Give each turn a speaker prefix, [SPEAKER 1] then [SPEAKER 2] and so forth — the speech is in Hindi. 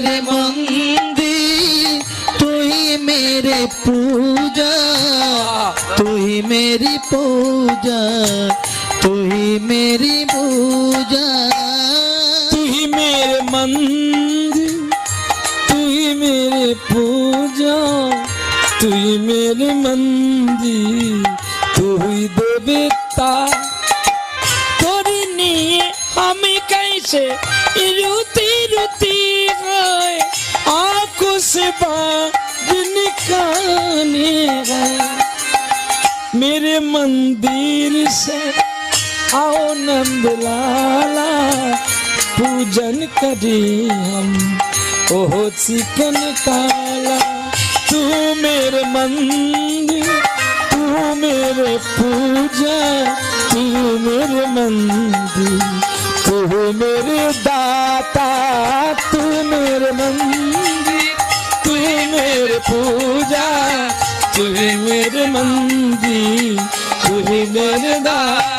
[SPEAKER 1] मेरे मंदिर, तू ही मेरे पूजा, तू ही मेरी पूजा, तू ही मेरी पूजा।
[SPEAKER 2] तू ही मेरे मंदिर, तू ही मेरे पूजा, तू ही मेरे मंदिर, तू ही देवता। তোরে নিয়ে আমি कैसे रुती रुती गए, आंखों से बाज निकाले गए। मेरे मंदिर से आओ नंदलाला, पूजन करी हम ओहो चिकन काला। तू मेरे मंदिर, तू मेरे पूजा, तू मेरे मंदिर, तू मेरे दाता। तू मेरे मंदिर, तू मेरे पूजा, तू मेरे मंदिर, तू मेरे दाता।